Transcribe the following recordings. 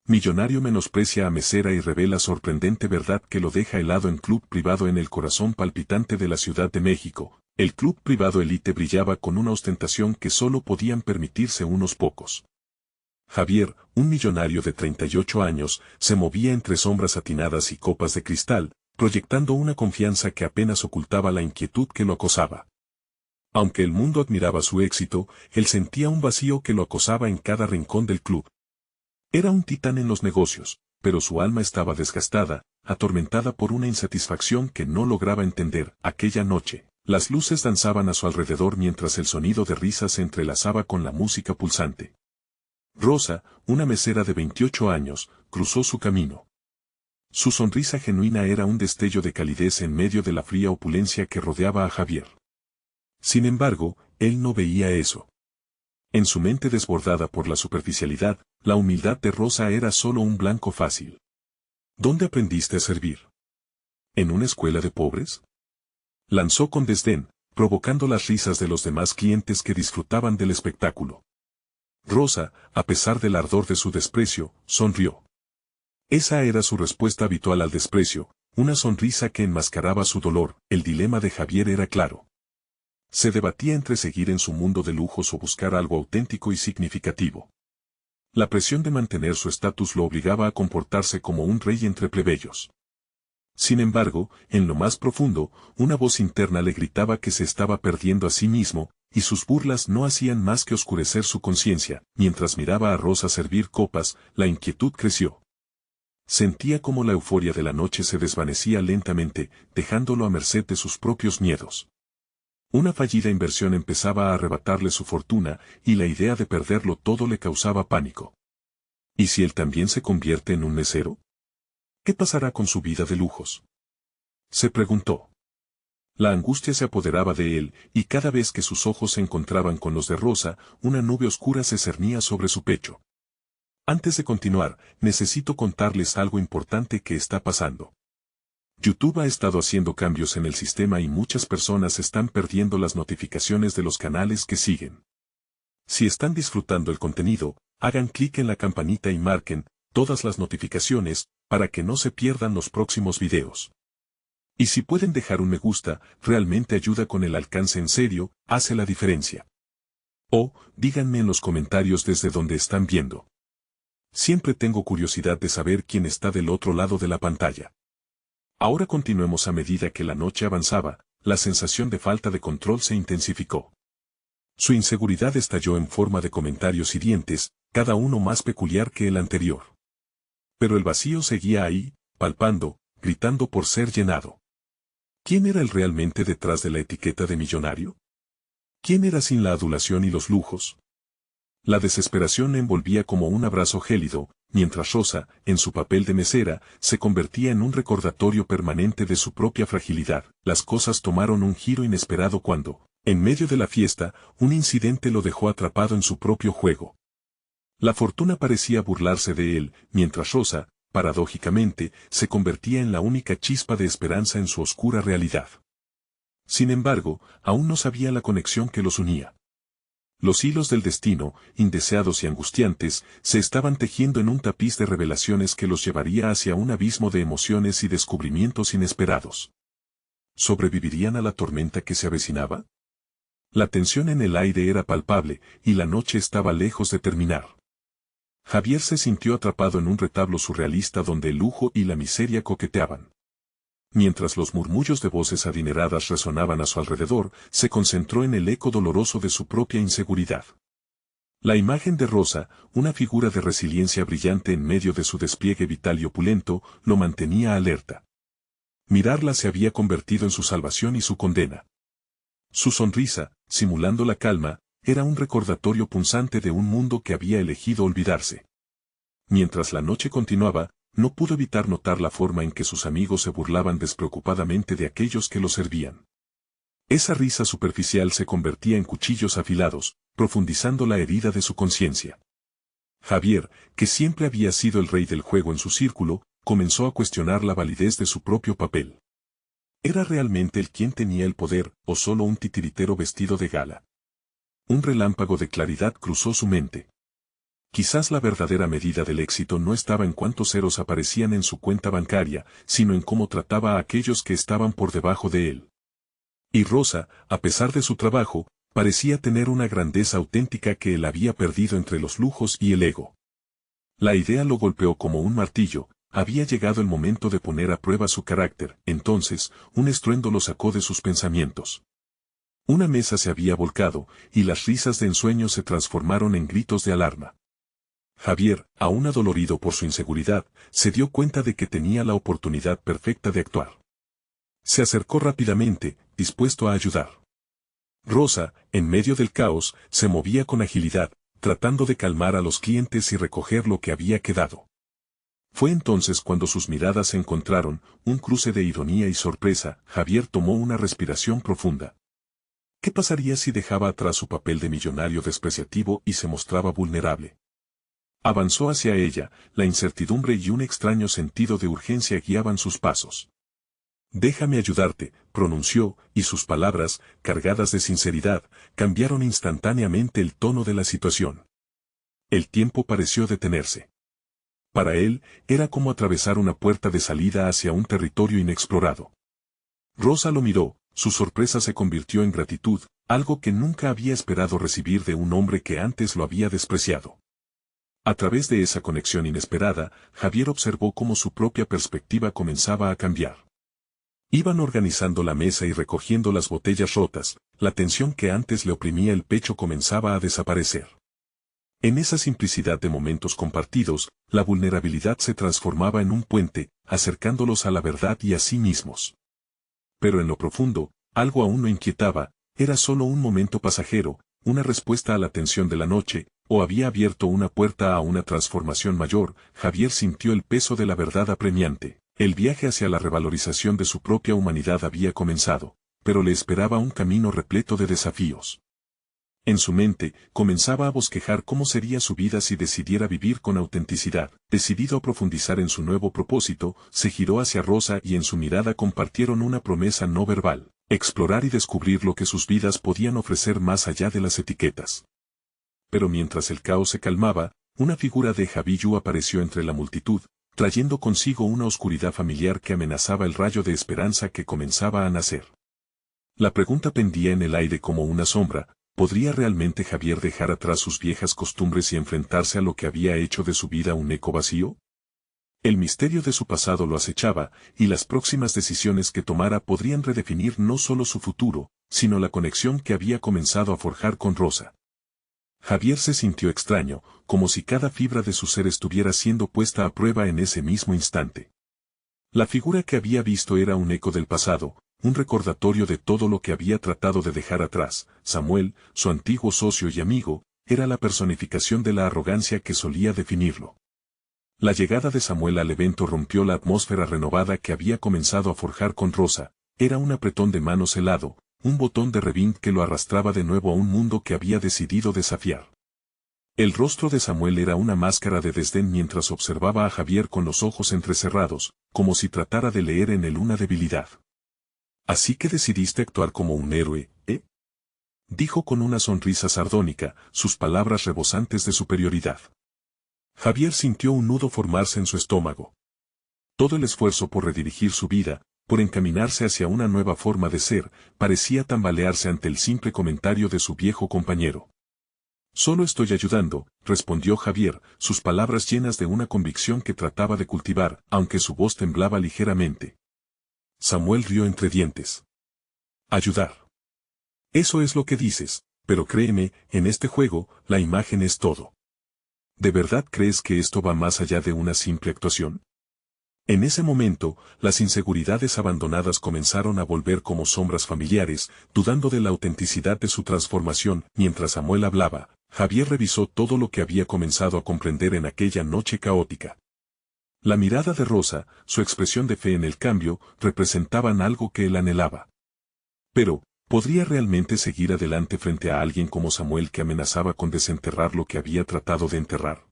Millonario menosprecia a mesera y revela sorprendente verdad que lo deja helado en club privado en el corazón palpitante de la Ciudad de México. El club privado Elite brillaba con una ostentación que solo podían permitirse unos pocos. Javier, un millonario de 38 años, se movía entre sombras satinadas y copas de cristal, proyectando una confianza que apenas ocultaba la inquietud que lo acosaba. Aunque el mundo admiraba su éxito, él sentía un vacío que lo acosaba en cada rincón del club. Era un titán en los negocios, pero su alma estaba desgastada, atormentada por una insatisfacción que no lograba entender. Aquella noche, las luces danzaban a su alrededor mientras el sonido de risas se entrelazaba con la música pulsante. Rosa, una mesera de 28 años, cruzó su camino. Su sonrisa genuina era un destello de calidez en medio de la fría opulencia que rodeaba a Javier. Sin embargo, él no veía eso. En su mente desbordada por la superficialidad, la humildad de Rosa era solo un blanco fácil. ¿Dónde aprendiste a servir? ¿En una escuela de pobres? Lanzó con desdén, provocando las risas de los demás clientes que disfrutaban del espectáculo. Rosa, a pesar del ardor de su desprecio, sonrió. Esa era su respuesta habitual al desprecio, una sonrisa que enmascaraba su dolor. El dilema de Javier era claro. Se debatía entre seguir en su mundo de lujos o buscar algo auténtico y significativo. La presión de mantener su estatus lo obligaba a comportarse como un rey entre plebeyos. Sin embargo, en lo más profundo, una voz interna le gritaba que se estaba perdiendo a sí mismo, y sus burlas no hacían más que oscurecer su conciencia. Mientras miraba a Rosa servir copas, la inquietud creció. Sentía como la euforia de la noche se desvanecía lentamente, dejándolo a merced de sus propios miedos. Una fallida inversión empezaba a arrebatarle su fortuna, y la idea de perderlo todo le causaba pánico. ¿Y si él también se convierte en un mesero? ¿Qué pasará con su vida de lujos? Se preguntó. La angustia se apoderaba de él, y cada vez que sus ojos se encontraban con los de Rosa, una nube oscura se cernía sobre su pecho. Antes de continuar, necesito contarles algo importante que está pasando. YouTube ha estado haciendo cambios en el sistema y muchas personas están perdiendo las notificaciones de los canales que siguen. Si están disfrutando el contenido, hagan clic en la campanita y marquen todas las notificaciones para que no se pierdan los próximos videos. Y si pueden dejar un me gusta, realmente ayuda con el alcance en serio, hace la diferencia. O, díganme en los comentarios desde donde están viendo. Siempre tengo curiosidad de saber quién está del otro lado de la pantalla. Ahora continuemos. A medida que la noche avanzaba, la sensación de falta de control se intensificó. Su inseguridad estalló en forma de comentarios hirientes, cada uno más peculiar que el anterior. Pero el vacío seguía ahí, palpando, gritando por ser llenado. ¿Quién era él realmente detrás de la etiqueta de millonario? ¿Quién era sin la adulación y los lujos? La desesperación le envolvía como un abrazo gélido, mientras Rosa, en su papel de mesera, se convertía en un recordatorio permanente de su propia fragilidad. Las cosas tomaron un giro inesperado cuando, en medio de la fiesta, un incidente lo dejó atrapado en su propio juego. La fortuna parecía burlarse de él, mientras Rosa, paradójicamente, se convertía en la única chispa de esperanza en su oscura realidad. Sin embargo, aún no sabía la conexión que los unía. Los hilos del destino, indeseados y angustiantes, se estaban tejiendo en un tapiz de revelaciones que los llevaría hacia un abismo de emociones y descubrimientos inesperados. ¿Sobrevivirían a la tormenta que se avecinaba? La tensión en el aire era palpable, y la noche estaba lejos de terminar. Javier se sintió atrapado en un retablo surrealista donde el lujo y la miseria coqueteaban. Mientras los murmullos de voces adineradas resonaban a su alrededor, se concentró en el eco doloroso de su propia inseguridad. La imagen de Rosa, una figura de resiliencia brillante en medio de su despliegue vital y opulento, lo mantenía alerta. Mirarla se había convertido en su salvación y su condena. Su sonrisa, simulando la calma, era un recordatorio punzante de un mundo que había elegido olvidarse. Mientras la noche continuaba, no pudo evitar notar la forma en que sus amigos se burlaban despreocupadamente de aquellos que lo servían. Esa risa superficial se convertía en cuchillos afilados, profundizando la herida de su conciencia. Javier, que siempre había sido el rey del juego en su círculo, comenzó a cuestionar la validez de su propio papel. ¿Era realmente él quien tenía el poder, o solo un titiritero vestido de gala? Un relámpago de claridad cruzó su mente. Quizás la verdadera medida del éxito no estaba en cuántos ceros aparecían en su cuenta bancaria, sino en cómo trataba a aquellos que estaban por debajo de él. Y Rosa, a pesar de su trabajo, parecía tener una grandeza auténtica que él había perdido entre los lujos y el ego. La idea lo golpeó como un martillo. Había llegado el momento de poner a prueba su carácter. Entonces, un estruendo lo sacó de sus pensamientos. Una mesa se había volcado, y las risas de ensueño se transformaron en gritos de alarma. Javier, aún adolorido por su inseguridad, se dio cuenta de que tenía la oportunidad perfecta de actuar. Se acercó rápidamente, dispuesto a ayudar. Rosa, en medio del caos, se movía con agilidad, tratando de calmar a los clientes y recoger lo que había quedado. Fue entonces cuando sus miradas se encontraron, un cruce de ironía y sorpresa. Javier tomó una respiración profunda. ¿Qué pasaría si dejaba atrás su papel de millonario despreciativo y se mostraba vulnerable? Avanzó hacia ella, la incertidumbre y un extraño sentido de urgencia guiaban sus pasos. «Déjame ayudarte», pronunció, y sus palabras, cargadas de sinceridad, cambiaron instantáneamente el tono de la situación. El tiempo pareció detenerse. Para él, era como atravesar una puerta de salida hacia un territorio inexplorado. Rosa lo miró, su sorpresa se convirtió en gratitud, algo que nunca había esperado recibir de un hombre que antes lo había despreciado. A través de esa conexión inesperada, Javier observó cómo su propia perspectiva comenzaba a cambiar. Iban organizando la mesa y recogiendo las botellas rotas, la tensión que antes le oprimía el pecho comenzaba a desaparecer. En esa simplicidad de momentos compartidos, la vulnerabilidad se transformaba en un puente, acercándolos a la verdad y a sí mismos. Pero en lo profundo, algo aún lo inquietaba. ¿Era solo un momento pasajero, una respuesta a la tensión de la noche, o había abierto una puerta a una transformación mayor? Javier sintió el peso de la verdad apremiante. El viaje hacia la revalorización de su propia humanidad había comenzado, pero le esperaba un camino repleto de desafíos. En su mente, comenzaba a bosquejar cómo sería su vida si decidiera vivir con autenticidad. Decidido a profundizar en su nuevo propósito, se giró hacia Rosa y en su mirada compartieron una promesa no verbal: explorar y descubrir lo que sus vidas podían ofrecer más allá de las etiquetas. Pero mientras el caos se calmaba, una figura de Javiyu apareció entre la multitud, trayendo consigo una oscuridad familiar que amenazaba el rayo de esperanza que comenzaba a nacer. La pregunta pendía en el aire como una sombra: ¿podría realmente Javier dejar atrás sus viejas costumbres y enfrentarse a lo que había hecho de su vida un eco vacío? El misterio de su pasado lo acechaba, y las próximas decisiones que tomara podrían redefinir no solo su futuro, sino la conexión que había comenzado a forjar con Rosa. Javier se sintió extraño, como si cada fibra de su ser estuviera siendo puesta a prueba en ese mismo instante. La figura que había visto era un eco del pasado, un recordatorio de todo lo que había tratado de dejar atrás. Samuel, su antiguo socio y amigo, era la personificación de la arrogancia que solía definirlo. La llegada de Samuel al evento rompió la atmósfera renovada que había comenzado a forjar con Rosa. Era un apretón de manos helado, un botón de rewind que lo arrastraba de nuevo a un mundo que había decidido desafiar. El rostro de Samuel era una máscara de desdén mientras observaba a Javier con los ojos entrecerrados, como si tratara de leer en él una debilidad. «Así que decidiste actuar como un héroe, ¿eh?», dijo con una sonrisa sardónica, sus palabras rebosantes de superioridad. Javier sintió un nudo formarse en su estómago. Todo el esfuerzo por redirigir su vida, por encaminarse hacia una nueva forma de ser, parecía tambalearse ante el simple comentario de su viejo compañero. «Solo estoy ayudando», respondió Javier, sus palabras llenas de una convicción que trataba de cultivar, aunque su voz temblaba ligeramente. Samuel rió entre dientes. «Ayudar. Eso es lo que dices, pero créeme, en este juego, la imagen es todo. ¿De verdad crees que esto va más allá de una simple actuación?». En ese momento, las inseguridades abandonadas comenzaron a volver como sombras familiares, dudando de la autenticidad de su transformación. Mientras Samuel hablaba, Javier revisó todo lo que había comenzado a comprender en aquella noche caótica. La mirada de Rosa, su expresión de fe en el cambio, representaban algo que él anhelaba. Pero, ¿podría realmente seguir adelante frente a alguien como Samuel que amenazaba con desenterrar lo que había tratado de enterrar?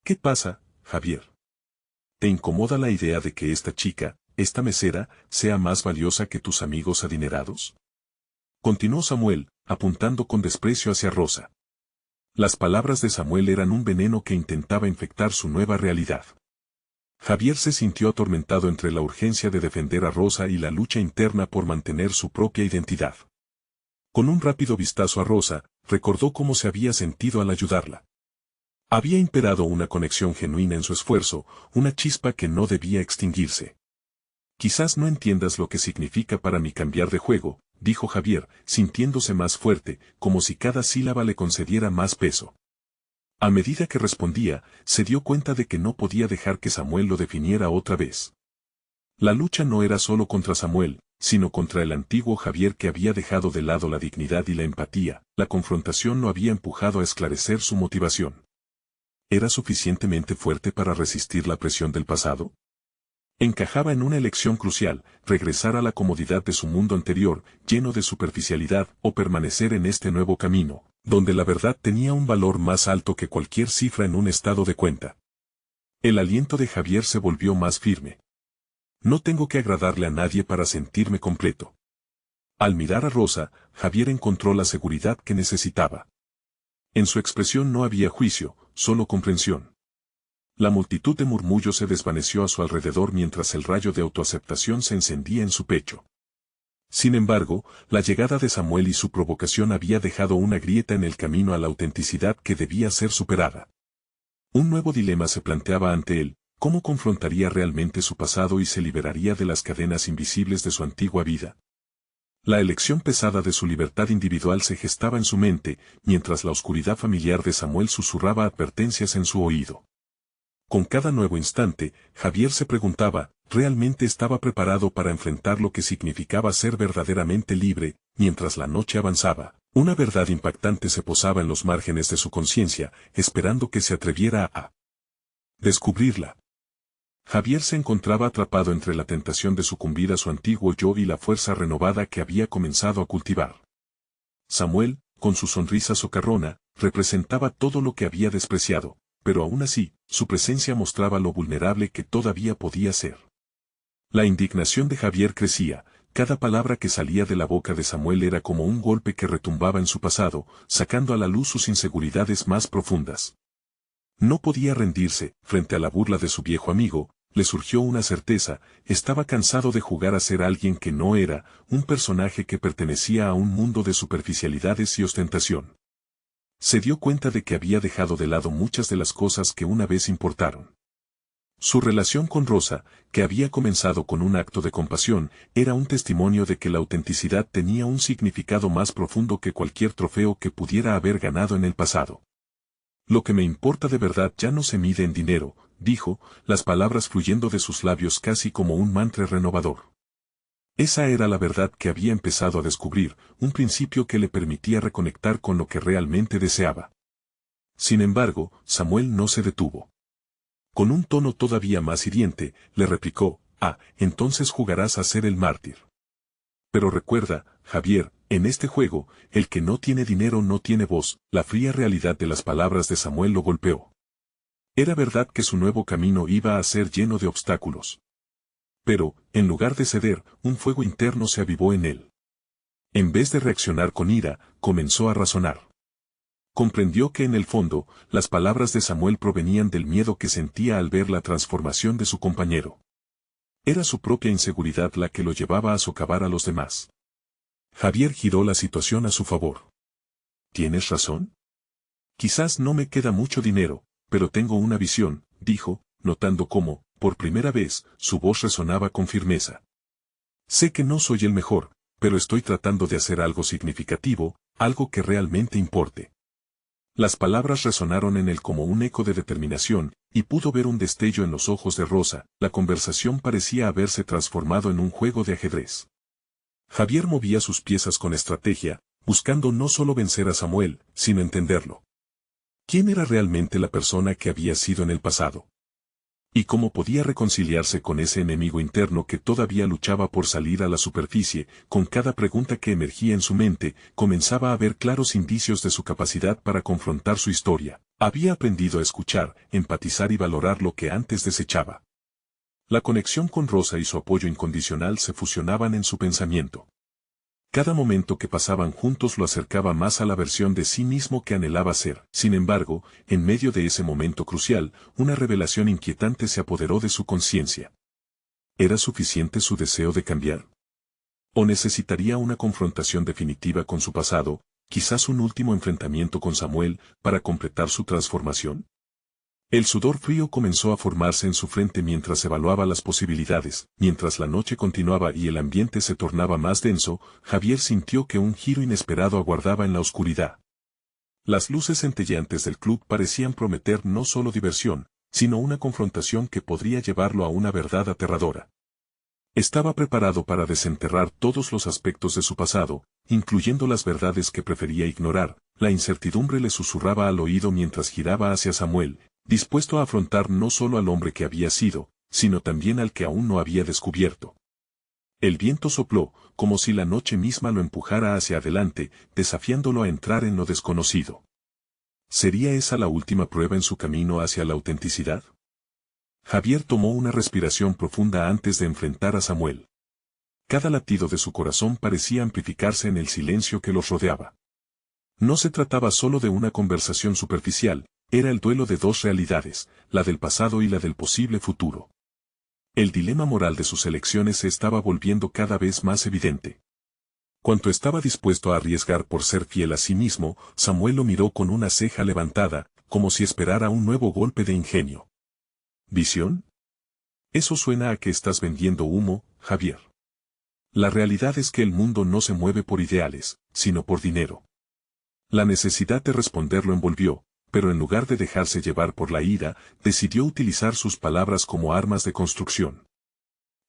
«¿Qué pasa, Javier? ¿Te incomoda la idea de que esta chica, esta mesera, sea más valiosa que tus amigos adinerados?», continuó Samuel, apuntando con desprecio hacia Rosa. Las palabras de Samuel eran un veneno que intentaba infectar su nueva realidad. Javier se sintió atormentado entre la urgencia de defender a Rosa y la lucha interna por mantener su propia identidad. Con un rápido vistazo a Rosa, recordó cómo se había sentido al ayudarla. Había imperado una conexión genuina en su esfuerzo, una chispa que no debía extinguirse. Quizás no entiendas lo que significa para mí cambiar de juego, dijo Javier, sintiéndose más fuerte, como si cada sílaba le concediera más peso. A medida que respondía, se dio cuenta de que no podía dejar que Samuel lo definiera otra vez. La lucha no era solo contra Samuel, sino contra el antiguo Javier que había dejado de lado la dignidad y la empatía. La confrontación lo había empujado a esclarecer su motivación. ¿Era suficientemente fuerte para resistir la presión del pasado? Encajaba en una elección crucial, regresar a la comodidad de su mundo anterior, lleno de superficialidad, o permanecer en este nuevo camino, donde la verdad tenía un valor más alto que cualquier cifra en un estado de cuenta. El aliento de Javier se volvió más firme. No tengo que agradarle a nadie para sentirme completo. Al mirar a Rosa, Javier encontró la seguridad que necesitaba. En su expresión no había juicio, solo comprensión. La multitud de murmullos se desvaneció a su alrededor mientras el rayo de autoaceptación se encendía en su pecho. Sin embargo, la llegada de Samuel y su provocación había dejado una grieta en el camino a la autenticidad que debía ser superada. Un nuevo dilema se planteaba ante él: ¿cómo confrontaría realmente su pasado y se liberaría de las cadenas invisibles de su antigua vida? La elección pesada de su libertad individual se gestaba en su mente, mientras la oscuridad familiar de Samuel susurraba advertencias en su oído. Con cada nuevo instante, Javier se preguntaba, ¿realmente estaba preparado para enfrentar lo que significaba ser verdaderamente libre? Mientras la noche avanzaba, una verdad impactante se posaba en los márgenes de su conciencia, esperando que se atreviera a descubrirla. Javier se encontraba atrapado entre la tentación de sucumbir a su antiguo yo y la fuerza renovada que había comenzado a cultivar. Samuel, con su sonrisa socarrona, representaba todo lo que había despreciado, pero aún así, su presencia mostraba lo vulnerable que todavía podía ser. La indignación de Javier crecía, cada palabra que salía de la boca de Samuel era como un golpe que retumbaba en su pasado, sacando a la luz sus inseguridades más profundas. No podía rendirse, frente a la burla de su viejo amigo. Le surgió una certeza: estaba cansado de jugar a ser alguien que no era, un personaje que pertenecía a un mundo de superficialidades y ostentación. Se dio cuenta de que había dejado de lado muchas de las cosas que una vez importaron. Su relación con Rosa, que había comenzado con un acto de compasión, era un testimonio de que la autenticidad tenía un significado más profundo que cualquier trofeo que pudiera haber ganado en el pasado. Lo que me importa de verdad ya no se mide en dinero, dijo, las palabras fluyendo de sus labios casi como un mantra renovador. Esa era la verdad que había empezado a descubrir, un principio que le permitía reconectar con lo que realmente deseaba. Sin embargo, Samuel no se detuvo. Con un tono todavía más hiriente, le replicó: entonces jugarás a ser el mártir. Pero recuerda, Javier, en este juego, el que no tiene dinero no tiene voz. La fría realidad de las palabras de Samuel lo golpeó. Era verdad que su nuevo camino iba a ser lleno de obstáculos. Pero, en lugar de ceder, un fuego interno se avivó en él. En vez de reaccionar con ira, comenzó a razonar. Comprendió que en el fondo, las palabras de Samuel provenían del miedo que sentía al ver la transformación de su compañero. Era su propia inseguridad la que lo llevaba a socavar a los demás. Javier giró la situación a su favor. ¿Tienes razón? Quizás no me queda mucho dinero, pero tengo una visión, dijo, notando cómo, por primera vez, su voz resonaba con firmeza. Sé que no soy el mejor, pero estoy tratando de hacer algo significativo, algo que realmente importe. Las palabras resonaron en él como un eco de determinación, y pudo ver un destello en los ojos de Rosa. La conversación parecía haberse transformado en un juego de ajedrez. Javier movía sus piezas con estrategia, buscando no solo vencer a Samuel, sino entenderlo. ¿Quién era realmente la persona que había sido en el pasado? ¿Y cómo podía reconciliarse con ese enemigo interno que todavía luchaba por salir a la superficie? Con cada pregunta que emergía en su mente, comenzaba a ver claros indicios de su capacidad para confrontar su historia. Había aprendido a escuchar, empatizar y valorar lo que antes desechaba. La conexión con Rosa y su apoyo incondicional se fusionaban en su pensamiento. Cada momento que pasaban juntos lo acercaba más a la versión de sí mismo que anhelaba ser. Sin embargo, en medio de ese momento crucial, una revelación inquietante se apoderó de su conciencia. ¿Era suficiente su deseo de cambiar? ¿O necesitaría una confrontación definitiva con su pasado, quizás un último enfrentamiento con Samuel, para completar su transformación? El sudor frío comenzó a formarse en su frente mientras evaluaba las posibilidades. Mientras la noche continuaba y el ambiente se tornaba más denso, Javier sintió que un giro inesperado aguardaba en la oscuridad. Las luces centelleantes del club parecían prometer no solo diversión, sino una confrontación que podría llevarlo a una verdad aterradora. Estaba preparado para desenterrar todos los aspectos de su pasado, incluyendo las verdades que prefería ignorar. La incertidumbre le susurraba al oído mientras giraba hacia Samuel, dispuesto a afrontar no solo al hombre que había sido, sino también al que aún no había descubierto. El viento sopló, como si la noche misma lo empujara hacia adelante, desafiándolo a entrar en lo desconocido. ¿Sería esa la última prueba en su camino hacia la autenticidad? Javier tomó una respiración profunda antes de enfrentar a Samuel. Cada latido de su corazón parecía amplificarse en el silencio que los rodeaba. No se trataba solo de una conversación superficial, era el duelo de dos realidades, la del pasado y la del posible futuro. El dilema moral de sus elecciones se estaba volviendo cada vez más evidente. Cuanto estaba dispuesto a arriesgar por ser fiel a sí mismo, Samuel lo miró con una ceja levantada, como si esperara un nuevo golpe de ingenio. ¿Visión? Eso suena a que estás vendiendo humo, Javier. La realidad es que el mundo no se mueve por ideales, sino por dinero. La necesidad de responder lo envolvió, pero en lugar de dejarse llevar por la ira, decidió utilizar sus palabras como armas de construcción.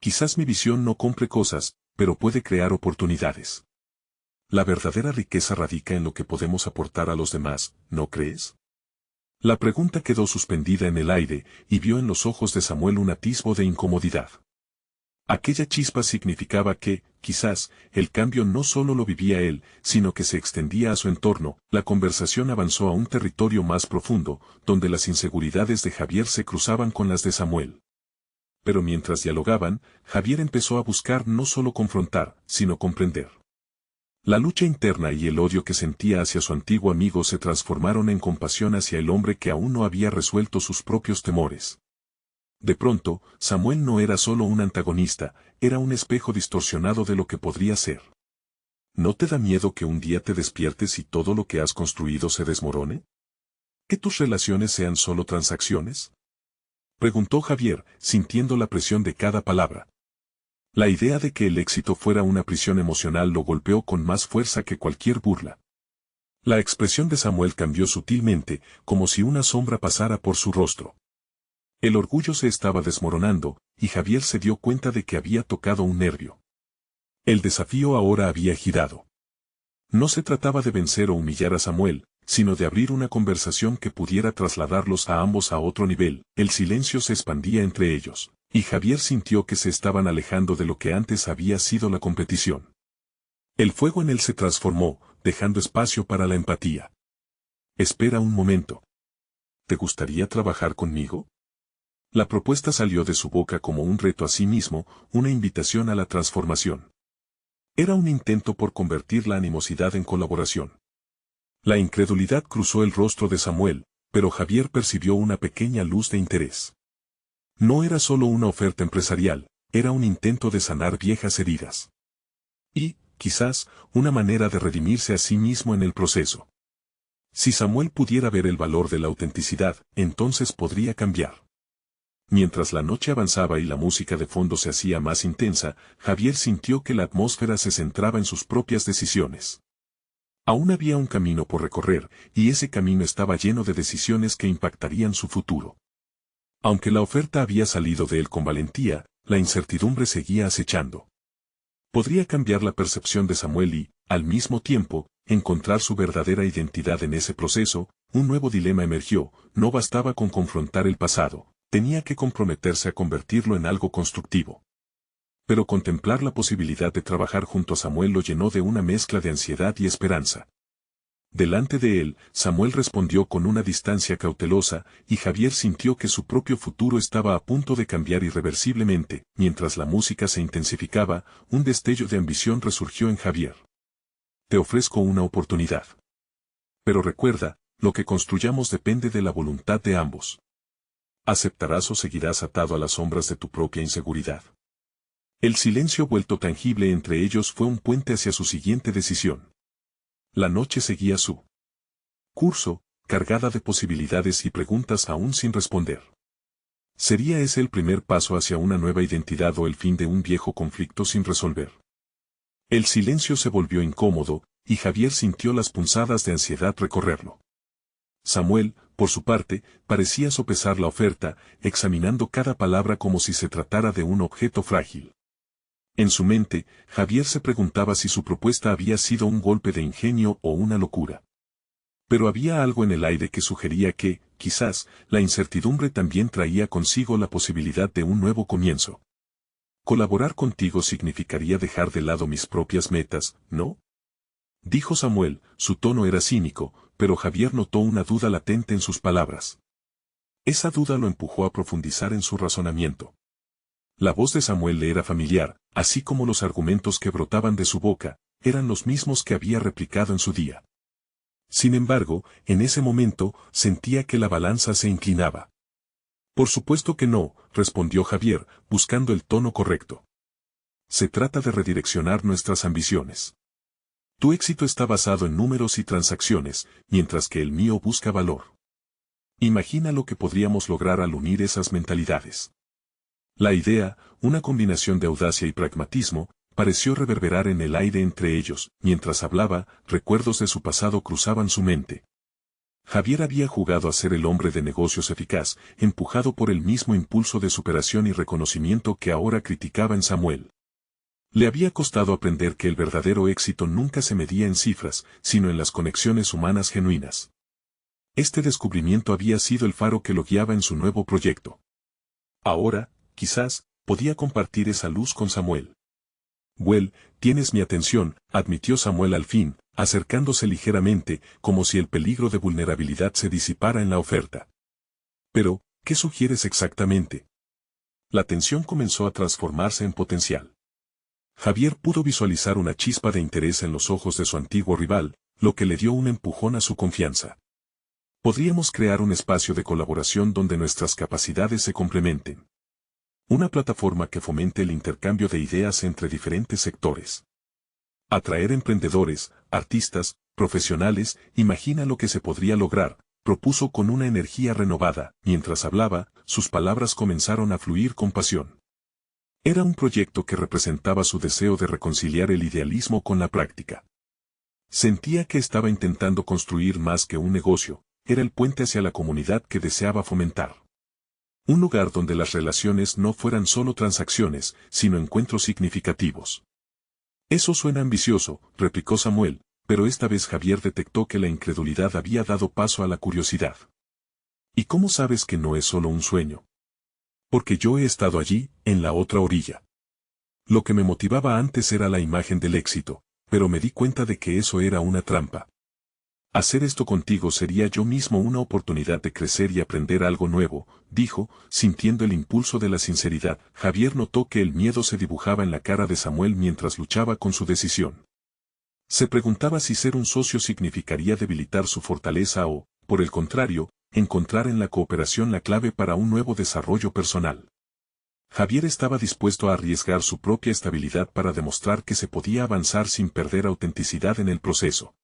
Quizás mi visión no compre cosas, pero puede crear oportunidades. La verdadera riqueza radica en lo que podemos aportar a los demás, ¿no crees? La pregunta quedó suspendida en el aire, y vio en los ojos de Samuel un atisbo de incomodidad. Aquella chispa significaba que, quizás, el cambio no solo lo vivía él, sino que se extendía a su entorno. La conversación avanzó a un territorio más profundo, donde las inseguridades de Javier se cruzaban con las de Samuel. Pero mientras dialogaban, Javier empezó a buscar no solo confrontar, sino comprender. La lucha interna y el odio que sentía hacia su antiguo amigo se transformaron en compasión hacia el hombre que aún no había resuelto sus propios temores. De pronto, Samuel no era solo un antagonista, era un espejo distorsionado de lo que podría ser. ¿No te da miedo que un día te despiertes y todo lo que has construido se desmorone? ¿Que tus relaciones sean solo transacciones? Preguntó Javier, sintiendo la presión de cada palabra. La idea de que el éxito fuera una prisión emocional lo golpeó con más fuerza que cualquier burla. La expresión de Samuel cambió sutilmente, como si una sombra pasara por su rostro. El orgullo se estaba desmoronando, y Javier se dio cuenta de que había tocado un nervio. El desafío ahora había girado. No se trataba de vencer o humillar a Samuel, sino de abrir una conversación que pudiera trasladarlos a ambos a otro nivel. El silencio se expandía entre ellos, y Javier sintió que se estaban alejando de lo que antes había sido la competición. El fuego en él se transformó, dejando espacio para la empatía. Espera un momento. ¿Te gustaría trabajar conmigo? La propuesta salió de su boca como un reto a sí mismo, una invitación a la transformación. Era un intento por convertir la animosidad en colaboración. La incredulidad cruzó el rostro de Samuel, pero Javier percibió una pequeña luz de interés. No era solo una oferta empresarial, era un intento de sanar viejas heridas. Y, quizás, una manera de redimirse a sí mismo en el proceso. Si Samuel pudiera ver el valor de la autenticidad, entonces podría cambiar. Mientras la noche avanzaba y la música de fondo se hacía más intensa, Javier sintió que la atmósfera se centraba en sus propias decisiones. Aún había un camino por recorrer, y ese camino estaba lleno de decisiones que impactarían su futuro. Aunque la oferta había salido de él con valentía, la incertidumbre seguía acechando. Podría cambiar la percepción de Samuel y, al mismo tiempo, encontrar su verdadera identidad en ese proceso. Un nuevo dilema emergió: no bastaba con confrontar el pasado. Tenía que comprometerse a convertirlo en algo constructivo. Pero contemplar la posibilidad de trabajar junto a Samuel lo llenó de una mezcla de ansiedad y esperanza. Delante de él, Samuel respondió con una distancia cautelosa, y Javier sintió que su propio futuro estaba a punto de cambiar irreversiblemente. Mientras la música se intensificaba, un destello de ambición resurgió en Javier. te ofrezco una oportunidad. Pero recuerda, lo que construyamos depende de la voluntad de ambos. ¿Aceptarás o seguirás atado a las sombras de tu propia inseguridad? El silencio vuelto tangible entre ellos fue un puente hacia su siguiente decisión. La noche seguía su curso, cargada de posibilidades y preguntas aún sin responder. ¿Sería ese el primer paso hacia una nueva identidad o el fin de un viejo conflicto sin resolver? El silencio se volvió incómodo, y Javier sintió las punzadas de ansiedad recorrerlo. Samuel, por su parte, parecía sopesar la oferta, examinando cada palabra como si se tratara de un objeto frágil. En su mente, Javier se preguntaba si su propuesta había sido un golpe de ingenio o una locura. Pero había algo en el aire que sugería que, quizás, la incertidumbre también traía consigo la posibilidad de un nuevo comienzo. Colaborar contigo significaría dejar de lado mis propias metas, ¿no? Dijo Samuel, su tono era cínico, pero Javier notó una duda latente en sus palabras. Esa duda lo empujó a profundizar en su razonamiento. La voz de Samuel le era familiar, así como los argumentos que brotaban de su boca, eran los mismos que había replicado en su día. Sin embargo, en ese momento, sentía que la balanza se inclinaba. Por supuesto que no, respondió Javier, buscando el tono correcto. Se trata de redireccionar nuestras ambiciones. Tu éxito está basado en números y transacciones, mientras que el mío busca valor. Imagina lo que podríamos lograr al unir esas mentalidades. La idea, una combinación de audacia y pragmatismo, pareció reverberar en el aire entre ellos. Mientras hablaba, recuerdos de su pasado cruzaban su mente. Javier había jugado a ser el hombre de negocios eficaz, empujado por el mismo impulso de superación y reconocimiento que ahora criticaba en Samuel. Le había costado aprender que el verdadero éxito nunca se medía en cifras, sino en las conexiones humanas genuinas. Este descubrimiento había sido el faro que lo guiaba en su nuevo proyecto. Ahora, quizás, podía compartir esa luz con Samuel. Well, tienes mi atención, admitió Samuel al fin, acercándose ligeramente, como si el peligro de vulnerabilidad se disipara en la oferta. Pero, ¿qué sugieres exactamente? La tensión comenzó a transformarse en potencial. Javier pudo visualizar una chispa de interés en los ojos de su antiguo rival, lo que le dio un empujón a su confianza. Podríamos crear un espacio de colaboración donde nuestras capacidades se complementen. Una plataforma que fomente el intercambio de ideas entre diferentes sectores. Atraer emprendedores, artistas, profesionales, imagina lo que se podría lograr, propuso con una energía renovada. Mientras hablaba, sus palabras comenzaron a fluir con pasión. Era un proyecto que representaba su deseo de reconciliar el idealismo con la práctica. Sentía que estaba intentando construir más que un negocio, era el puente hacia la comunidad que deseaba fomentar. Un lugar donde las relaciones no fueran solo transacciones, sino encuentros significativos. Eso suena ambicioso, replicó Samuel, pero esta vez Javier detectó que la incredulidad había dado paso a la curiosidad. ¿Y cómo sabes que no es solo un sueño? Porque yo he estado allí, en la otra orilla. Lo que me motivaba antes era la imagen del éxito, pero me di cuenta de que eso era una trampa. Hacer esto contigo sería yo mismo una oportunidad de crecer y aprender algo nuevo, dijo, sintiendo el impulso de la sinceridad. Javier notó que el miedo se dibujaba en la cara de Samuel mientras luchaba con su decisión. Se preguntaba si ser un socio significaría debilitar su fortaleza o, por el contrario, encontrar en la cooperación la clave para un nuevo desarrollo personal. Javier estaba dispuesto a arriesgar su propia estabilidad para demostrar que se podía avanzar sin perder autenticidad en el proceso.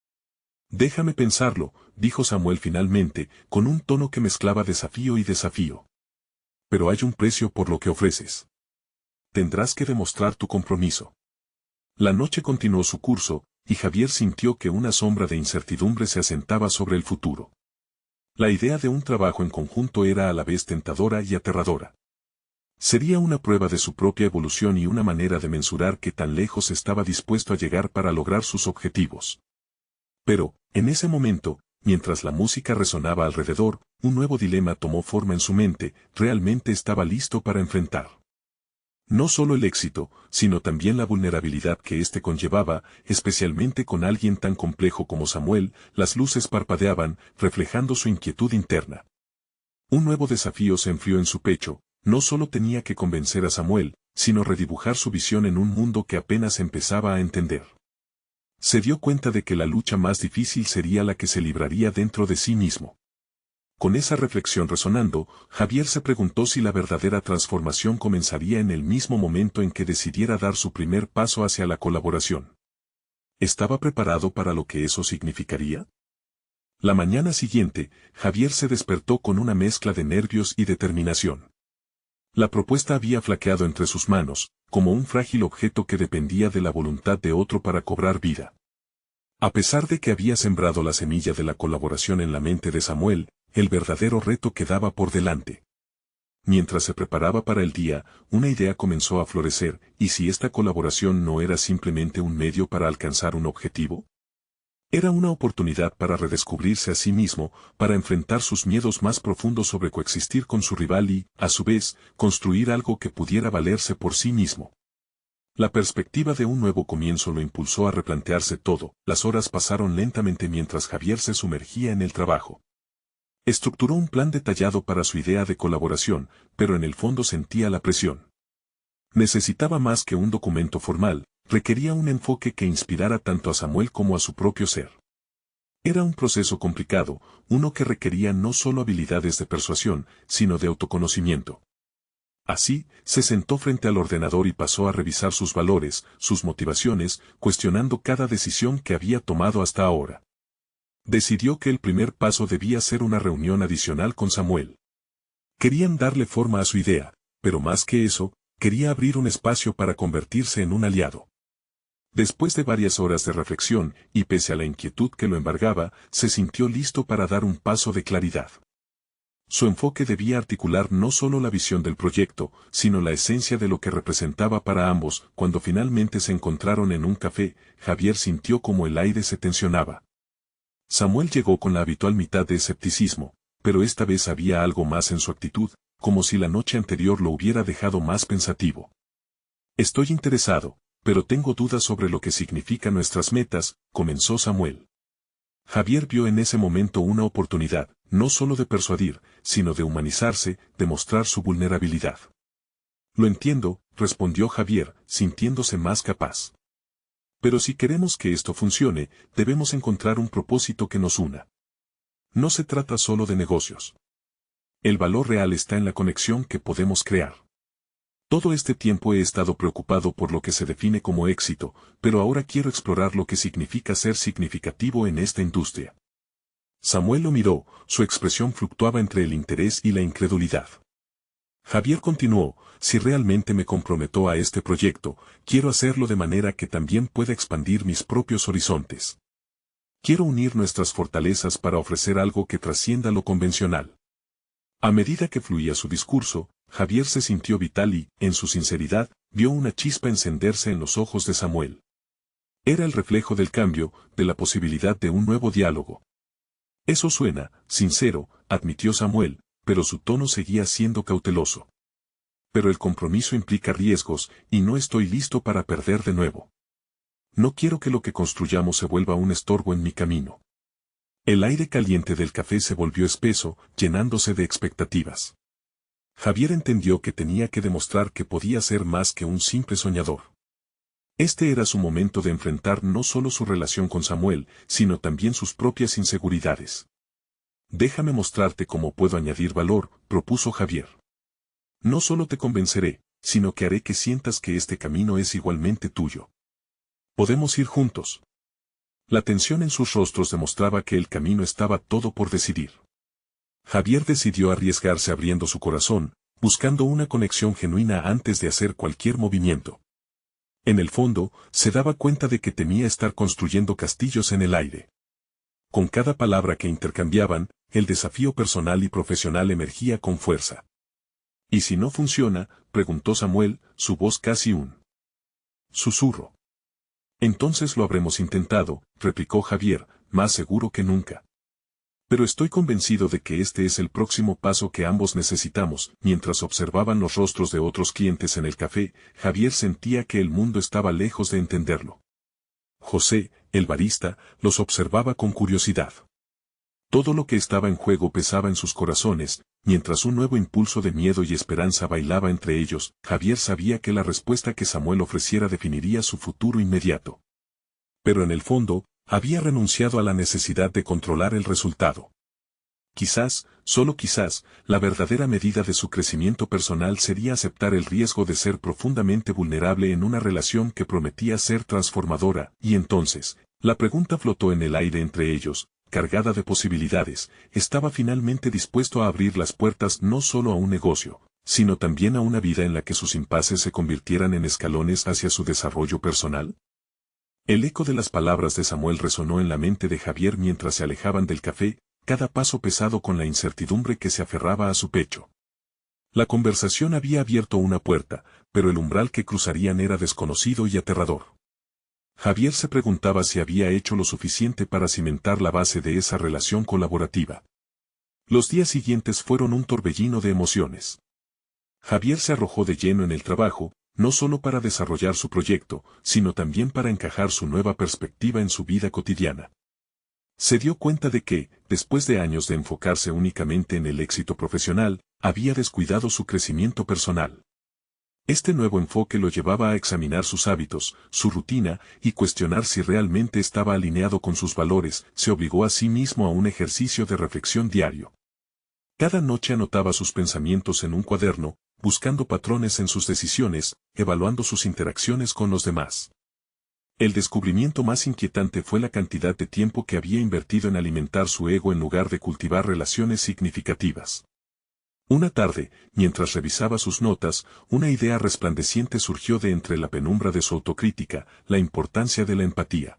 Déjame pensarlo, dijo Samuel finalmente, con un tono que mezclaba desafío y desafío. Pero hay un precio por lo que ofreces. Tendrás que demostrar tu compromiso. La noche continuó su curso, y Javier sintió que una sombra de incertidumbre se asentaba sobre el futuro. La idea de un trabajo en conjunto era a la vez tentadora y aterradora. Sería una prueba de su propia evolución y una manera de mensurar qué tan lejos estaba dispuesto a llegar para lograr sus objetivos. Pero, en ese momento, mientras la música resonaba alrededor, un nuevo dilema tomó forma en su mente. Realmente estaba listo para enfrentar. No solo el éxito, sino también la vulnerabilidad que éste conllevaba, especialmente con alguien tan complejo como Samuel. Las luces parpadeaban, reflejando su inquietud interna. Un nuevo desafío se enfrió en su pecho. No solo tenía que convencer a Samuel, sino redibujar su visión en un mundo que apenas empezaba a entender. Se dio cuenta de que la lucha más difícil sería la que se libraría dentro de sí mismo. Con esa reflexión resonando, Javier se preguntó si la verdadera transformación comenzaría en el mismo momento en que decidiera dar su primer paso hacia la colaboración. ¿Estaba preparado para lo que eso significaría? La mañana siguiente, Javier se despertó con una mezcla de nervios y determinación. La propuesta había flaqueado entre sus manos, como un frágil objeto que dependía de la voluntad de otro para cobrar vida. A pesar de que había sembrado la semilla de la colaboración en la mente de Samuel, el verdadero reto quedaba por delante. Mientras se preparaba para el día, una idea comenzó a florecer, ¿y si esta colaboración no era simplemente un medio para alcanzar un objetivo? Era una oportunidad para redescubrirse a sí mismo, para enfrentar sus miedos más profundos sobre coexistir con su rival y, a su vez, construir algo que pudiera valerse por sí mismo. La perspectiva de un nuevo comienzo lo impulsó a replantearse todo. Las horas pasaron lentamente mientras Javier se sumergía en el trabajo. Estructuró un plan detallado para su idea de colaboración, pero en el fondo sentía la presión. Necesitaba más que un documento formal, requería un enfoque que inspirara tanto a Samuel como a su propio ser. Era un proceso complicado, uno que requería no solo habilidades de persuasión, sino de autoconocimiento. Así, se sentó frente al ordenador y pasó a revisar sus valores, sus motivaciones, cuestionando cada decisión que había tomado hasta ahora. Decidió que el primer paso debía ser una reunión adicional con Samuel. Querían darle forma a su idea, pero más que eso, quería abrir un espacio para convertirse en un aliado. Después de varias horas de reflexión, y pese a la inquietud que lo embargaba, se sintió listo para dar un paso de claridad. Su enfoque debía articular no solo la visión del proyecto, sino la esencia de lo que representaba para ambos. Cuando finalmente se encontraron en un café, Javier sintió como el aire se tensionaba. Samuel llegó con la habitual mitad de escepticismo, pero esta vez había algo más en su actitud, como si la noche anterior lo hubiera dejado más pensativo. Estoy interesado, pero tengo dudas sobre lo que significan nuestras metas, comenzó Samuel. Javier vio en ese momento una oportunidad, no solo de persuadir, sino de humanizarse, de mostrar su vulnerabilidad. Lo entiendo, respondió Javier, sintiéndose más capaz. Pero si queremos que esto funcione, debemos encontrar un propósito que nos una. No se trata solo de negocios. El valor real está en la conexión que podemos crear. Todo este tiempo he estado preocupado por lo que se define como éxito, pero ahora quiero explorar lo que significa ser significativo en esta industria. Samuel lo miró, su expresión fluctuaba entre el interés y la incredulidad. Javier continuó, si realmente me comprometo a este proyecto, quiero hacerlo de manera que también pueda expandir mis propios horizontes. Quiero unir nuestras fortalezas para ofrecer algo que trascienda lo convencional. A medida que fluía su discurso, Javier se sintió vital y, en su sinceridad, vio una chispa encenderse en los ojos de Samuel. Era el reflejo del cambio, de la posibilidad de un nuevo diálogo. Eso suena, sincero, admitió Samuel, pero su tono seguía siendo cauteloso. Pero el compromiso implica riesgos, y no estoy listo para perder de nuevo. No quiero que lo que construyamos se vuelva un estorbo en mi camino. El aire caliente del café se volvió espeso, llenándose de expectativas. Javier entendió que tenía que demostrar que podía ser más que un simple soñador. Este era su momento de enfrentar no solo su relación con Samuel, sino también sus propias inseguridades. Déjame mostrarte cómo puedo añadir valor, propuso Javier. No solo te convenceré, sino que haré que sientas que este camino es igualmente tuyo. Podemos ir juntos. La tensión en sus rostros demostraba que el camino estaba todo por decidir. Javier decidió arriesgarse abriendo su corazón, buscando una conexión genuina antes de hacer cualquier movimiento. En el fondo, se daba cuenta de que temía estar construyendo castillos en el aire. Con cada palabra que intercambiaban, el desafío personal y profesional emergía con fuerza. ¿Y si no funciona?, preguntó Samuel, su voz casi un susurro. Entonces lo habremos intentado, replicó Javier, más seguro que nunca. Pero estoy convencido de que este es el próximo paso que ambos necesitamos. Mientras observaban los rostros de otros clientes en el café, Javier sentía que el mundo estaba lejos de entenderlo. José, el barista, los observaba con curiosidad. Todo lo que estaba en juego pesaba en sus corazones, mientras un nuevo impulso de miedo y esperanza bailaba entre ellos. Javier sabía que la respuesta que Samuel ofreciera definiría su futuro inmediato. Pero en el fondo, había renunciado a la necesidad de controlar el resultado. Quizás, solo quizás, la verdadera medida de su crecimiento personal sería aceptar el riesgo de ser profundamente vulnerable en una relación que prometía ser transformadora, y entonces, la pregunta flotó en el aire entre ellos, cargada de posibilidades, ¿estaba finalmente dispuesto a abrir las puertas no solo a un negocio, sino también a una vida en la que sus impases se convirtieran en escalones hacia su desarrollo personal? El eco de las palabras de Samuel resonó en la mente de Javier mientras se alejaban del café, cada paso pesado con la incertidumbre que se aferraba a su pecho. La conversación había abierto una puerta, pero el umbral que cruzarían era desconocido y aterrador. Javier se preguntaba si había hecho lo suficiente para cimentar la base de esa relación colaborativa. Los días siguientes fueron un torbellino de emociones. Javier se arrojó de lleno en el trabajo, no solo para desarrollar su proyecto, sino también para encajar su nueva perspectiva en su vida cotidiana. Se dio cuenta de que, después de años de enfocarse únicamente en el éxito profesional, había descuidado su crecimiento personal. Este nuevo enfoque lo llevaba a examinar sus hábitos, su rutina, y cuestionar si realmente estaba alineado con sus valores. Se obligó a sí mismo a un ejercicio de reflexión diario. Cada noche anotaba sus pensamientos en un cuaderno, buscando patrones en sus decisiones, evaluando sus interacciones con los demás. El descubrimiento más inquietante fue la cantidad de tiempo que había invertido en alimentar su ego en lugar de cultivar relaciones significativas. Una tarde, mientras revisaba sus notas, una idea resplandeciente surgió de entre la penumbra de su autocrítica: la importancia de la empatía.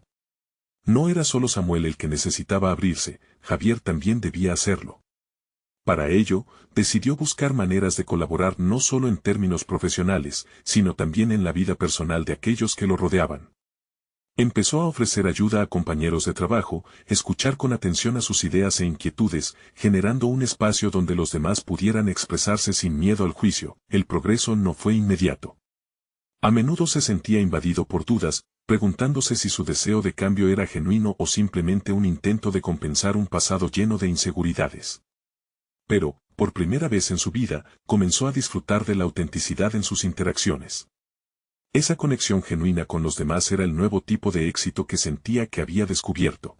No era solo Samuel el que necesitaba abrirse, Javier también debía hacerlo. Para ello, decidió buscar maneras de colaborar no solo en términos profesionales, sino también en la vida personal de aquellos que lo rodeaban. Empezó a ofrecer ayuda a compañeros de trabajo, escuchar con atención a sus ideas e inquietudes, generando un espacio donde los demás pudieran expresarse sin miedo al juicio. El progreso no fue inmediato. A menudo se sentía invadido por dudas, preguntándose si su deseo de cambio era genuino o simplemente un intento de compensar un pasado lleno de inseguridades. Pero, por primera vez en su vida, comenzó a disfrutar de la autenticidad en sus interacciones. Esa conexión genuina con los demás era el nuevo tipo de éxito que sentía que había descubierto.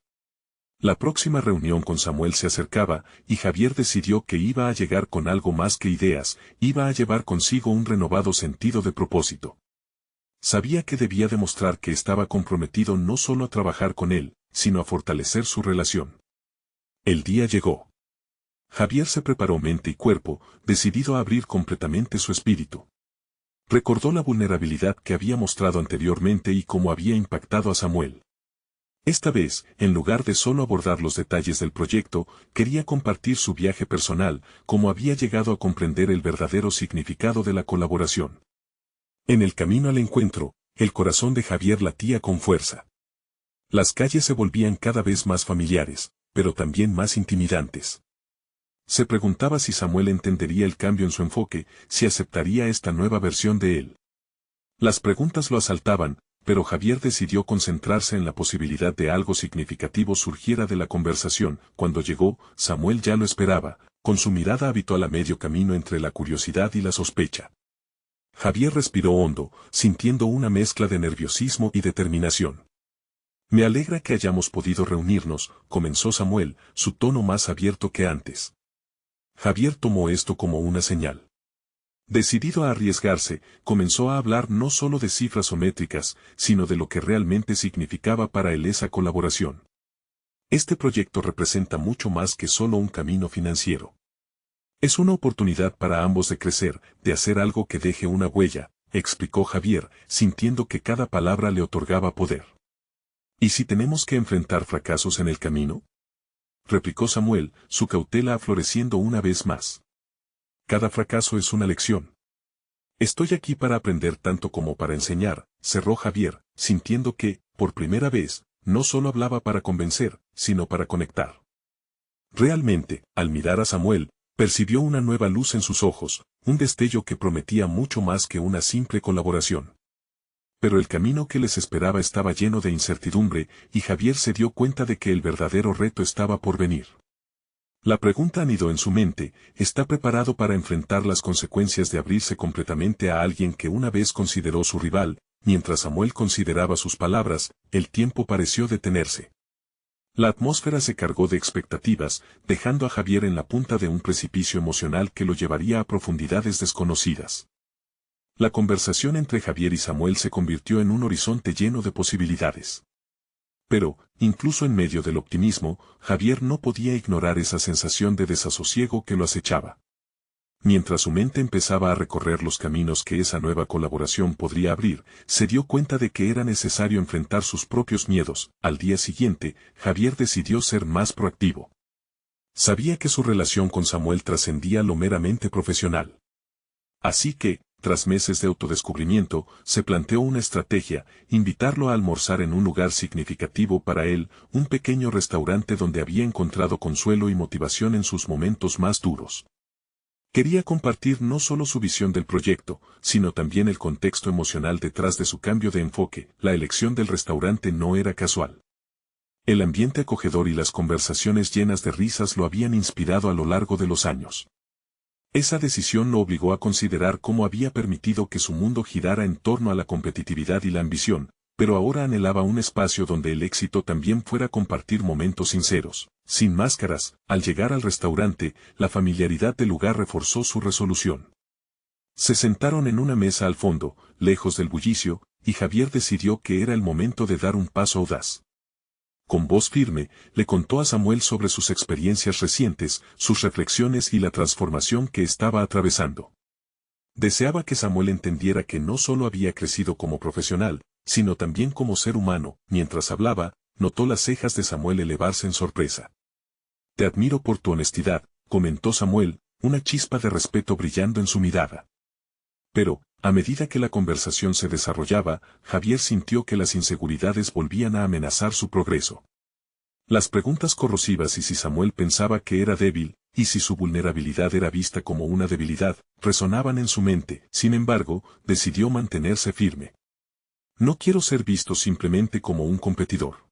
La próxima reunión con Samuel se acercaba, y Javier decidió que iba a llegar con algo más que ideas, iba a llevar consigo un renovado sentido de propósito. Sabía que debía demostrar que estaba comprometido no solo a trabajar con él, sino a fortalecer su relación. El día llegó. Javier se preparó mente y cuerpo, decidido a abrir completamente su espíritu. Recordó la vulnerabilidad que había mostrado anteriormente y cómo había impactado a Samuel. Esta vez, en lugar de solo abordar los detalles del proyecto, quería compartir su viaje personal, cómo había llegado a comprender el verdadero significado de la colaboración. En el camino al encuentro, el corazón de Javier latía con fuerza. Las calles se volvían cada vez más familiares, pero también más intimidantes. Se preguntaba si Samuel entendería el cambio en su enfoque, si aceptaría esta nueva versión de él. Las preguntas lo asaltaban, pero Javier decidió concentrarse en la posibilidad de algo significativo surgiera de la conversación. Cuando llegó, Samuel ya lo esperaba, con su mirada habitual a medio camino entre la curiosidad y la sospecha. Javier respiró hondo, sintiendo una mezcla de nerviosismo y determinación. Me alegra que hayamos podido reunirnos, comenzó Samuel, su tono más abierto que antes. Javier tomó esto como una señal. Decidido a arriesgarse, comenzó a hablar no solo de cifras o métricas, sino de lo que realmente significaba para él esa colaboración. Este proyecto representa mucho más que solo un camino financiero. Es una oportunidad para ambos de crecer, de hacer algo que deje una huella, explicó Javier, sintiendo que cada palabra le otorgaba poder. ¿Y si tenemos que enfrentar fracasos en el camino?, replicó Samuel, su cautela afloreciendo una vez más. Cada fracaso es una lección. Estoy aquí para aprender tanto como para enseñar, cerró Javier, sintiendo que, por primera vez, no solo hablaba para convencer, sino para conectar. Realmente, al mirar a Samuel, percibió una nueva luz en sus ojos, un destello que prometía mucho más que una simple colaboración. Pero el camino que les esperaba estaba lleno de incertidumbre, y Javier se dio cuenta de que el verdadero reto estaba por venir. La pregunta anidó en su mente: ¿está preparado para enfrentar las consecuencias de abrirse completamente a alguien que una vez consideró su rival, mientras Samuel consideraba sus palabras, el tiempo pareció detenerse. La atmósfera se cargó de expectativas, dejando a Javier en la punta de un precipicio emocional que lo llevaría a profundidades desconocidas. La conversación entre Javier y Samuel se convirtió en un horizonte lleno de posibilidades. Pero, incluso en medio del optimismo, Javier no podía ignorar esa sensación de desasosiego que lo acechaba. Mientras su mente empezaba a recorrer los caminos que esa nueva colaboración podría abrir, se dio cuenta de que era necesario enfrentar sus propios miedos. Al día siguiente, Javier decidió ser más proactivo. Sabía que su relación con Samuel trascendía lo meramente profesional. Así que, tras meses de autodescubrimiento, se planteó una estrategia: invitarlo a almorzar en un lugar significativo para él, un pequeño restaurante donde había encontrado consuelo y motivación en sus momentos más duros. Quería compartir no solo su visión del proyecto, sino también el contexto emocional detrás de su cambio de enfoque. La elección del restaurante no era casual. El ambiente acogedor y las conversaciones llenas de risas lo habían inspirado a lo largo de los años. Esa decisión lo obligó a considerar cómo había permitido que su mundo girara en torno a la competitividad y la ambición, pero ahora anhelaba un espacio donde el éxito también fuera compartir momentos sinceros, sin máscaras. Al llegar al restaurante, la familiaridad del lugar reforzó su resolución. Se sentaron en una mesa al fondo, lejos del bullicio, y Javier decidió que era el momento de dar un paso audaz. Con voz firme, le contó a Samuel sobre sus experiencias recientes, sus reflexiones y la transformación que estaba atravesando. Deseaba que Samuel entendiera que no solo había crecido como profesional, sino también como ser humano. Mientras hablaba, notó las cejas de Samuel elevarse en sorpresa. «Te admiro por tu honestidad», comentó Samuel, una chispa de respeto brillando en su mirada. Pero, a medida que la conversación se desarrollaba, Javier sintió que las inseguridades volvían a amenazar su progreso. Las preguntas corrosivas y si Samuel pensaba que era débil, y si su vulnerabilidad era vista como una debilidad, resonaban en su mente. Sin embargo, decidió mantenerse firme. «No quiero ser visto simplemente como un competidor.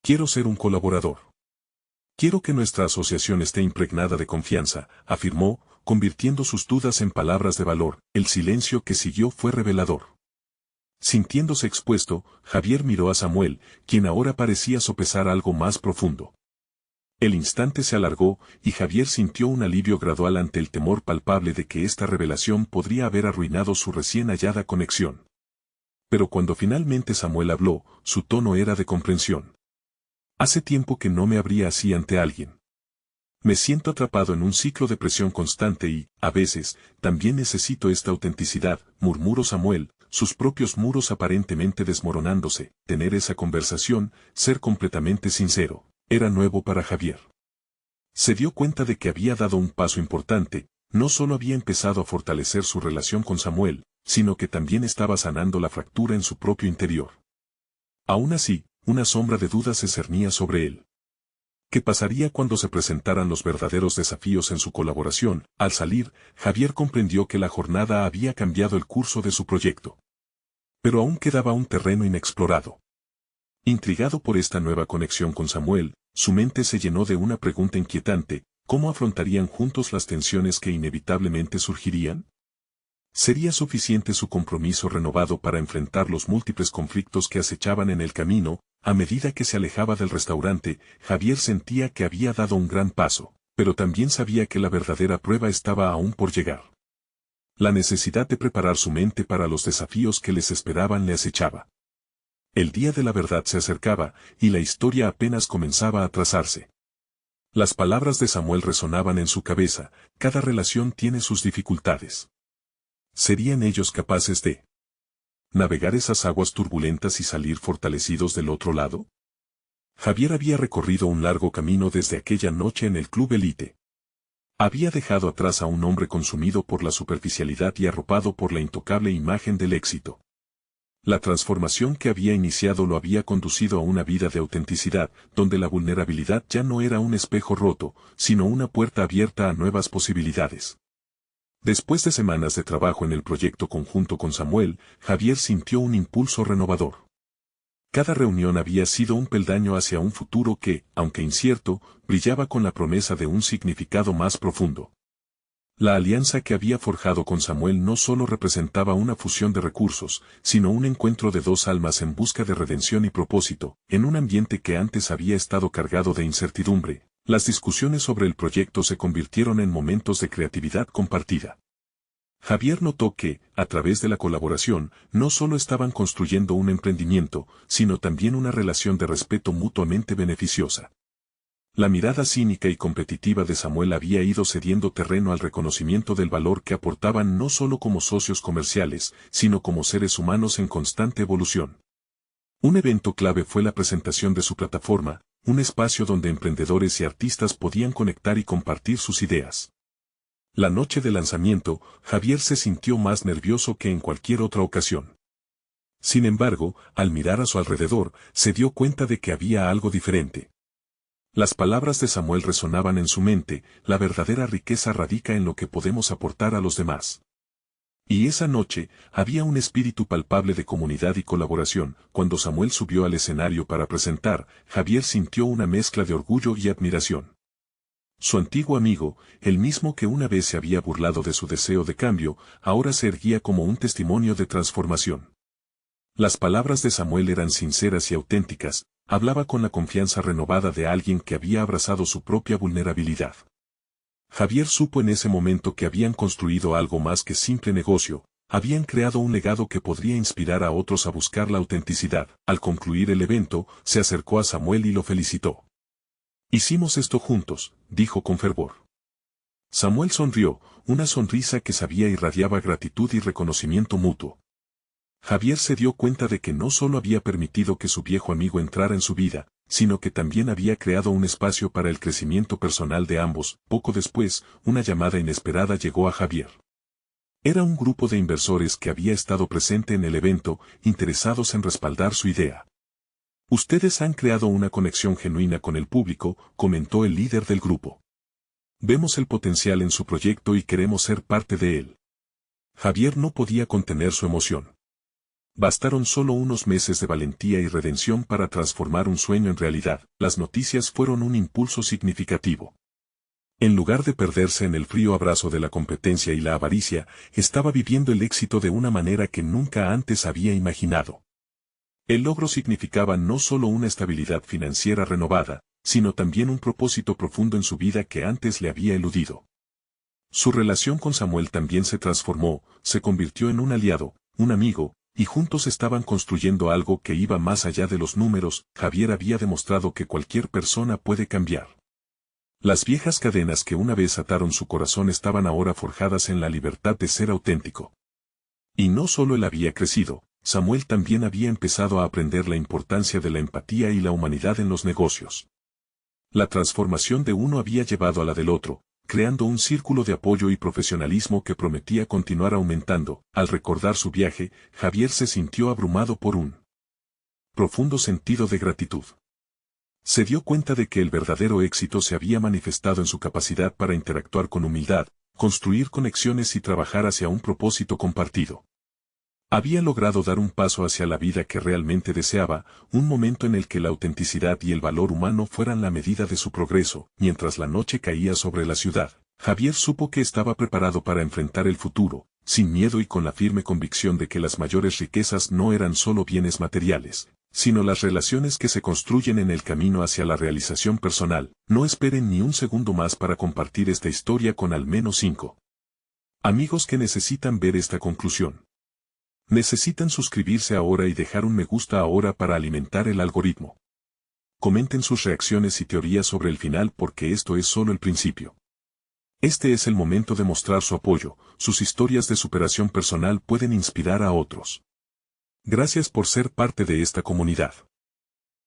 Quiero ser un colaborador. Quiero que nuestra asociación esté impregnada de confianza», afirmó, convirtiendo sus dudas en palabras de valor. El silencio que siguió fue revelador. Sintiéndose expuesto, Javier miró a Samuel, quien ahora parecía sopesar algo más profundo. El instante se alargó, y Javier sintió un alivio gradual ante el temor palpable de que esta revelación podría haber arruinado su recién hallada conexión. Pero cuando finalmente Samuel habló, su tono era de comprensión. «Hace tiempo que no me abría así ante alguien. Me siento atrapado en un ciclo de presión constante y, a veces, también necesito esta autenticidad», murmuró Samuel, sus propios muros aparentemente desmoronándose. Tener esa conversación, ser completamente sincero, era nuevo para Javier. Se dio cuenta de que había dado un paso importante. No solo había empezado a fortalecer su relación con Samuel, sino que también estaba sanando la fractura en su propio interior. Aún así, una sombra de duda se cernía sobre él. ¿Qué pasaría cuando se presentaran los verdaderos desafíos en su colaboración? Al salir, Javier comprendió que la jornada había cambiado el curso de su proyecto. Pero aún quedaba un terreno inexplorado. Intrigado por esta nueva conexión con Samuel, su mente se llenó de una pregunta inquietante: ¿cómo afrontarían juntos las tensiones que inevitablemente surgirían? ¿Sería suficiente su compromiso renovado para enfrentar los múltiples conflictos que acechaban en el camino? A medida que se alejaba del restaurante, Javier sentía que había dado un gran paso, pero también sabía que la verdadera prueba estaba aún por llegar. La necesidad de preparar su mente para los desafíos que les esperaban le acechaba. El día de la verdad se acercaba, y la historia apenas comenzaba a trazarse. Las palabras de Samuel resonaban en su cabeza: cada relación tiene sus dificultades. ¿Serían ellos capaces de navegar esas aguas turbulentas y salir fortalecidos del otro lado? Javier había recorrido un largo camino desde aquella noche en el Club Elite. Había dejado atrás a un hombre consumido por la superficialidad y arropado por la intocable imagen del éxito. La transformación que había iniciado lo había conducido a una vida de autenticidad, donde la vulnerabilidad ya no era un espejo roto, sino una puerta abierta a nuevas posibilidades. Después de semanas de trabajo en el proyecto conjunto con Samuel, Javier sintió un impulso renovador. Cada reunión había sido un peldaño hacia un futuro que, aunque incierto, brillaba con la promesa de un significado más profundo. La alianza que había forjado con Samuel no solo representaba una fusión de recursos, sino un encuentro de dos almas en busca de redención y propósito, en un ambiente que antes había estado cargado de incertidumbre. Las discusiones sobre el proyecto se convirtieron en momentos de creatividad compartida. Javier notó que, a través de la colaboración, no solo estaban construyendo un emprendimiento, sino también una relación de respeto mutuamente beneficiosa. La mirada cínica y competitiva de Samuel había ido cediendo terreno al reconocimiento del valor que aportaban no solo como socios comerciales, sino como seres humanos en constante evolución. Un evento clave fue la presentación de su plataforma, un espacio donde emprendedores y artistas podían conectar y compartir sus ideas. La noche de lanzamiento, Javier se sintió más nervioso que en cualquier otra ocasión. Sin embargo, al mirar a su alrededor, se dio cuenta de que había algo diferente. Las palabras de Samuel resonaban en su mente: la verdadera riqueza radica en lo que podemos aportar a los demás. Y esa noche, había un espíritu palpable de comunidad y colaboración. Cuando Samuel subió al escenario para presentar, Javier sintió una mezcla de orgullo y admiración. Su antiguo amigo, el mismo que una vez se había burlado de su deseo de cambio, ahora se erguía como un testimonio de transformación. Las palabras de Samuel eran sinceras y auténticas, hablaba con la confianza renovada de alguien que había abrazado su propia vulnerabilidad. Javier supo en ese momento que habían construido algo más que simple negocio, habían creado un legado que podría inspirar a otros a buscar la autenticidad. Al concluir el evento, se acercó a Samuel y lo felicitó. «Hicimos esto juntos», dijo con fervor. Samuel sonrió, una sonrisa que sabía irradiaba gratitud y reconocimiento mutuo. Javier se dio cuenta de que no solo había permitido que su viejo amigo entrara en su vida, sino que también había creado un espacio para el crecimiento personal de ambos. Poco después, una llamada inesperada llegó a Javier. Era un grupo de inversores que había estado presente en el evento, interesados en respaldar su idea. «Ustedes han creado una conexión genuina con el público», comentó el líder del grupo. «Vemos el potencial en su proyecto y queremos ser parte de él». Javier no podía contener su emoción. Bastaron solo unos meses de valentía y redención para transformar un sueño en realidad. Las noticias fueron un impulso significativo. En lugar de perderse en el frío abrazo de la competencia y la avaricia, estaba viviendo el éxito de una manera que nunca antes había imaginado. El logro significaba no solo una estabilidad financiera renovada, sino también un propósito profundo en su vida que antes le había eludido. Su relación con Samuel también se transformó, se convirtió en un aliado, un amigo, y juntos estaban construyendo algo que iba más allá de los números. Javier había demostrado que cualquier persona puede cambiar. Las viejas cadenas que una vez ataron su corazón estaban ahora forjadas en la libertad de ser auténtico. Y no solo él había crecido, Samuel también había empezado a aprender la importancia de la empatía y la humanidad en los negocios. La transformación de uno había llevado a la del otro, creando un círculo de apoyo y profesionalismo que prometía continuar aumentando. Al recordar su viaje, Javier se sintió abrumado por un profundo sentido de gratitud. Se dio cuenta de que el verdadero éxito se había manifestado en su capacidad para interactuar con humildad, construir conexiones y trabajar hacia un propósito compartido. Había logrado dar un paso hacia la vida que realmente deseaba, un momento en el que la autenticidad y el valor humano fueran la medida de su progreso. Mientras la noche caía sobre la ciudad, Javier supo que estaba preparado para enfrentar el futuro, sin miedo y con la firme convicción de que las mayores riquezas no eran solo bienes materiales, sino las relaciones que se construyen en el camino hacia la realización personal. No esperen ni un segundo más para compartir esta historia con al menos 5 amigos que necesitan ver esta conclusión. Necesitan suscribirse ahora y dejar un me gusta ahora para alimentar el algoritmo. Comenten sus reacciones y teorías sobre el final porque esto es solo el principio. Este es el momento de mostrar su apoyo, sus historias de superación personal pueden inspirar a otros. Gracias por ser parte de esta comunidad.